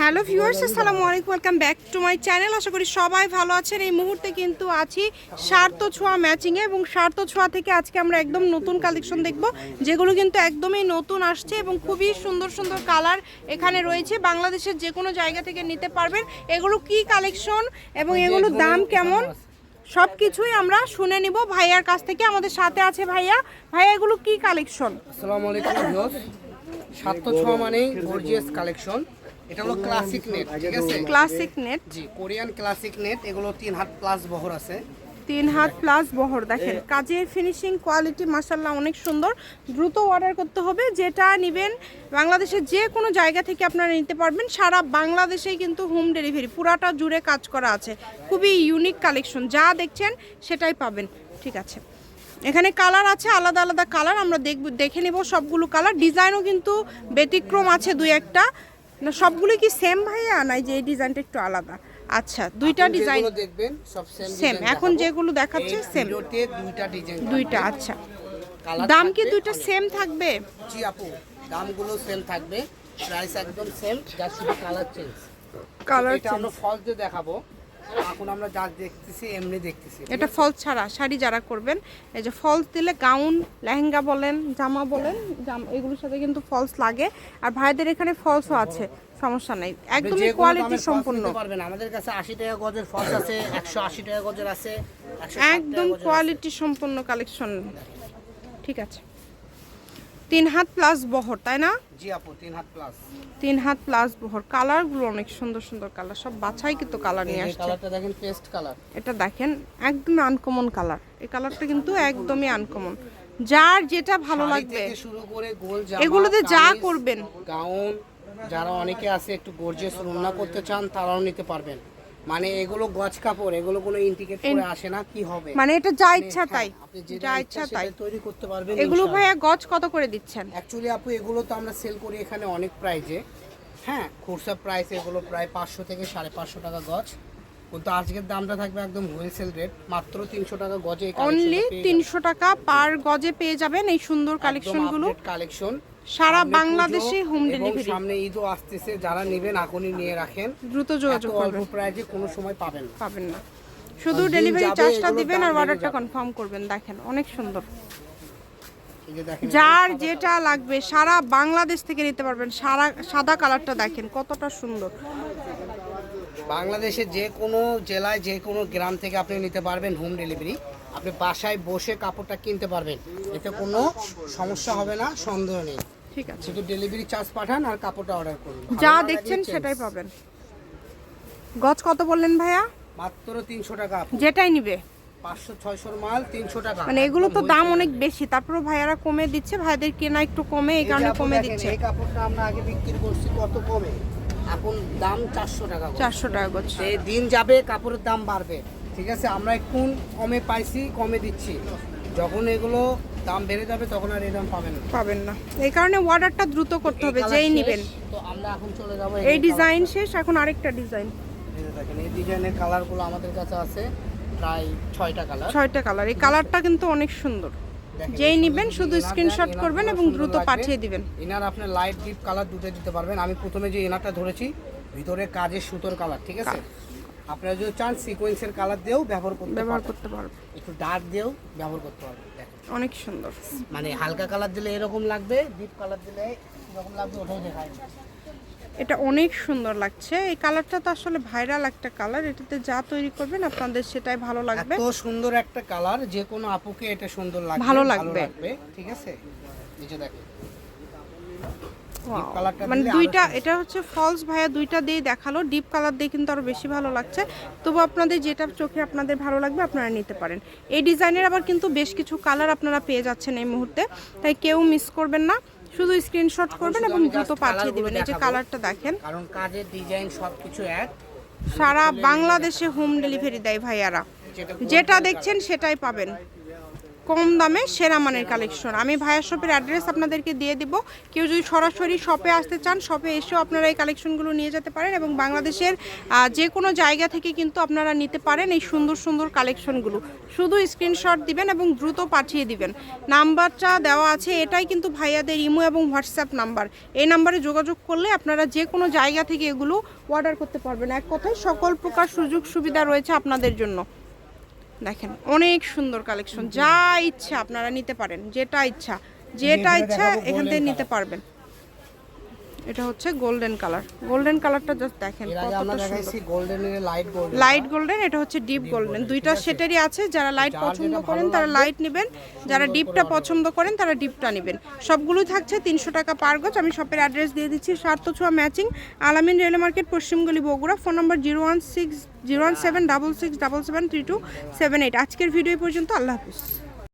Hello viewers, আসসালামু আলাইকুম, welcome back to my channel. আশা করি সবাই ভালো আছেন। এই মুহূর্তে কিন্তু আছি সার্থ ছোঁয়া ম্যাচিংয়ে, এবং সার্থ ছোঁয়া থেকে আজকে আমরা একদম নতুন কালেকশন দেখব, যেগুলো কিন্তু একদমই নতুন আসছে এবং খুবই সুন্দর সুন্দর কালার এখানে রয়েছে। বাংলাদেশের যে কোনো জায়গা থেকে নিতে পারবেন। এগুলো কি কালেকশন এবং এগুলোর দাম কেমন সব কিছুই আমরা শুনে নিব ভাইয়ার কাছ থেকে। আমাদের সাথে আছে ভাইয়া। ভাইয়া, এগুলো কি কালেকশন? আসসালামু আলাইকুম ভিউয়ার্স, সার্থ ছোঁয়া মানেই গর্জিয়াস কালেকশন। এটা হলো ক্লাসিক নেট, ঠিক আছে? ক্লাসিক নেট, জি, কোরিয়ান ক্লাসিক নেট। এগুলো 3 হাত প্লাস বহর আছে, 3 হাত প্লাস বহর। দেখেন কাজের ফিনিশিং কোয়ালিটি মাশাআল্লাহ অনেক সুন্দর। দ্রুত অর্ডার করতে হবে। যেটা নেবেন বাংলাদেশের যে কোনো জায়গা থেকে আপনারা নিতে পারবেন। সারা বাংলাদেশেই কিন্তু হোম ডেলিভারি, পুরাটা জুড়ে কাজ করা আছে। খুবই ইউনিক কালেকশন, যা দেখছেন সেটাই পাবেন। ঠিক আছে, এখানে কালার আছে, আলাদা আলাদা কালার আমরা দেখে নেব সবগুলো কালার। ডিজাইনও কিন্তু ব্যতিক্রম আছে দুই একটা। না সবগুলো কি সেম ভাইয়া, নাই যে এই ডিজাইনটা একটু আলাদা? আচ্ছা, দুইটা ডিজাইন দেখবেন সব সেম। এখন যেগুলো দেখাচ্ছে সেম, ভিডিওতে দুইটা ডিজাইন, দুইটা। আচ্ছা, দাম কি দুইটা সেম থাকবে? জি আপু, দামগুলো সেম থাকবে, প্রাইস একদম সেম, যা শুধু কালার চেঞ্জ। কালার এটা আমরা ফলস দিয়ে দেখাবো। এখন আমরা যা দেখতেছি এমনি দেখতেছি। এটা ফলস ছাড়া শাড়ি যারা করবেন, এই যে ফলস দিলে গাউন, লেহেঙ্গা বলেন, জামা বলেন, এগুলোর সাথে কিন্তু ফলস লাগে। আর ভাইদের এখানে ফলসও আছে, সমস্যা নাই, একদমই কোয়ালিটি সম্পূর্ণ পারবেন। আমাদের কাছে 80 টাকা গজের ফলস আছে, 180 টাকা গজের আছে, একদম কোয়ালিটি সম্পূর্ণ কালেকশন। ঠিক আছে, 3 হাত প্লাস বহর, তাই না? জি আপু, 3 হাত প্লাস, 3 হাত প্লাস বহর। কালারগুলো অনেক সুন্দর সুন্দর কালার, সব বাছাই কিন্তু কালার নিয়ে এই আসছে। কালারটা দেখেন, পেস্ট কালার। এটা দেখেন একদমই আনকমন কালার। এই কালারটা কিন্তু একদমই আনকমন, যার যেটা ভালো লাগবে শুরু করে গোল জামা, এগুলোতে যা করবেন, গাউন, যারা অনেকে আছে একটু গর্জিয়াস রান্না করতে চান তারাও নিতে পারবেন। মানে এগুলো গজ কাপড়, এগুলো কোনো ইন্ডিকেট করে আসে না কি হবে, মানে এটা যা ইচ্ছা তাই, আপনি যা ইচ্ছা তাই তৈরি করতে পারবেন। এগুলো ভাইয়া গজ কত করে দিচ্ছেন? অ্যাকচুয়ালি আপু এগুলো তো আমরা সেল করি এখানে অনেক প্রাইজে। হ্যাঁ, খুচরা প্রাইস এগুলো প্রায় 500 থেকে 550 টাকা গজ, কিন্তু আজকের দামটা থাকবে একদম হোলসেল রেট, মাত্র 300 টাকা গজে। অনলি 300 টাকা পার গজে পেয়ে যাবেন এই সুন্দর কালেকশনগুলো। কালেকশন সারা বাংলাদেশে হোম ডেলিভারি। সামনে ঈদও আসতেছে, যারা নেবেন এখনই নিয়ে রাখেন, দ্রুত যোগাযোগ করবেন। অল্প প্রাইজে কোনো সময় পাবেন না। শুধু ডেলিভারি চার্জটা দিবেন আর অর্ডারটা কনফার্ম করবেন। দেখেন অনেক সুন্দর, যার যেটা লাগবে সারা বাংলাদেশ থেকে নিতে পারবেন। সাদা কালারটা দেখেন কতটা সুন্দর। বাংলাদেশে যে কোনো জেলায়, যে কোনো গ্রাম থেকে আপনি নিতে পারবেন হোম ডেলিভারি। আপনি বাসায় বসে কাপড়টা কিনতে পারবেন, এতে কোনো সমস্যা হবে না, সন্দেহ নেই। ঠিক আছে, শুধু ডেলিভারি চার্জ পাঠান আর কাপড়টা অর্ডার করুন। যা দেখছেন সেটাই পাবেন। গজ কত বললেন ভাইয়া? মাত্র 300 টাকা, যেটাই নিবে 500-600 মাল 300 টাকা। মানে এগুলো তো দাম অনেক বেশি, তারপরে ভাইয়ারা কমে দিচ্ছে, ভাইদের কেনা একটু কমে, এই কারণে কমে দিচ্ছে। এই কাপড়টা আমরা আগে বিক্রি করছি কত কমে, এখন দাম 400 টাকা। 400 টাকা গজ। এই দিন যাবে কাপড়ের দাম বাড়বে, ঠিক আছে? আমরা একটু কমে পাইছি, কমে দিচ্ছি। যখন এগুলো দাম বেড়ে যাবে তখন আর এই দাম পাবেন না। এই কারণে অর্ডারটা দ্রুত করতে হবে, যেই নেবেন। তো আমরা এখন চলে যাব, এই ডিজাইন শেষ, এখন আরেকটা ডিজাইন। দেখেন এই ডিজাইনের কালারগুলো আমাদের কাছে আছে প্রায় 6টা কালার। 6টা কালার। এই কালারটা কিন্তু অনেক সুন্দর। যেই নেবেন শুধু স্ক্রিনশট করবেন এবং দ্রুত পাঠিয়ে দিবেন। ইনার আপনি লাইট ডিপ কালার দুটো দিতে পারবেন। আমি প্রথমে যে ইনারটা ধরেছি ভিতরে কাজের সুতোর কালার, ঠিক আছে? আপনারা যদি চান সিকোয়েন্সের কালার দিয়েও ব্যবহার করতে পারবেন, একটু ডার্ক দিয়েও ব্যবহার করতে পারবেন। অনেক সুন্দর, মানে হালকা কালার দিলে এরকম লাগবে, ডিপ কালার দিলে এরকম লাগবে, ওটাও দেখায়। এটা অনেক সুন্দর লাগছে। এই কালারটা তো আসলে ভাইরাল একটা কালার, এটাতে যা তৈরি করবেন আপনাদের সেটাই ভালো লাগবে। এত সুন্দর একটা কালার, যে কোনো আপুকে এটা সুন্দর লাগবে, ভালো লাগবে, ঠিক আছে? এই যে দেখেন মানে দুইটা, এটা হচ্ছে ফলস ভাইয়া দুইটা দিয়ে দেখালো, ডিপ কালার দিয়ে কিন্তু আরো বেশি ভালো লাগছে। তবু আপনাদের যেটা চোখে আপনাদের ভালো লাগবে আপনারা নিতে পারেন। এই ডিজাইনের আবার কিন্তু বেশ কিছু কালার আপনারা পেয়ে যাচ্ছেন এই মুহূর্তে, তাই কেউ মিস করবেন না। শুধু স্ক্রিনশট করবেন এবং দ্রুত পাঠিয়ে দিবেন। এই যে কালারটা দেখেন, কারণ কাজের ডিজাইন সবকিছু এক। সারা বাংলাদেশে হোম ডেলিভারি দেয় ভাইয়ারা, যেটা দেখছেন সেটাই পাবেন। কম দামে সেরা মানের কালেকশন। আমি ভাইয়া শপের অ্যাড্রেস আপনাদেরকে দিয়ে দিব, কেউ যদি সরাসরি শপে আসতে চান শপে এসেও আপনারা এই কালেকশনগুলো নিয়ে যেতে পারেন এবং বাংলাদেশের যে কোনো জায়গা থেকে কিন্তু আপনারা নিতে পারেন এই সুন্দর সুন্দর কালেকশনগুলো। শুধু স্ক্রিনশট দিবেন এবং দ্রুত পাঠিয়ে দিবেন। নাম্বারটা দেওয়া আছে, এটাই কিন্তু ভাইয়াদের ইমো এবং হোয়াটসঅ্যাপ নাম্বার। এই নাম্বারে যোগাযোগ করলে আপনারা যে কোনো জায়গা থেকে এগুলো অর্ডার করতে পারবেন। এক কথায় সকল প্রকার সুযোগ সুবিধা রয়েছে আপনাদের জন্য। দেখেন অনেক সুন্দর কালেকশন, যা ইচ্ছা আপনারা নিতে পারেন, যেটা ইচ্ছা এখান থেকে নিতে পারবেন। এটা হচ্ছে গোল্ডেন কালার, গোল্ডেন কালারটা জাস্ট দেখেন কতটা সুন্দর। গোল্ডেনের লাইট গোল্ডেন, এটা হচ্ছে ডিপ গোল্ডেন। দুইটা সেটেরই আছে, যারা লাইট পছন্দ করেন তারা লাইট নেবেন, যারা ডিপটা পছন্দ করেন তারা ডিপটা নেবেন। সবগুলোই থাকছে 300 টাকা পার গজ। আমি শপের অ্যাড্রেস দিয়ে দিচ্ছি, সার্থছোয়া ম্যাচিং, আলামিন রেল মার্কেট, পশ্চিমগলি, বগুড়া। Phone number 01766773278। আজকের ভিডিও পর্যন্ত, আল্লাহ হাফিজ।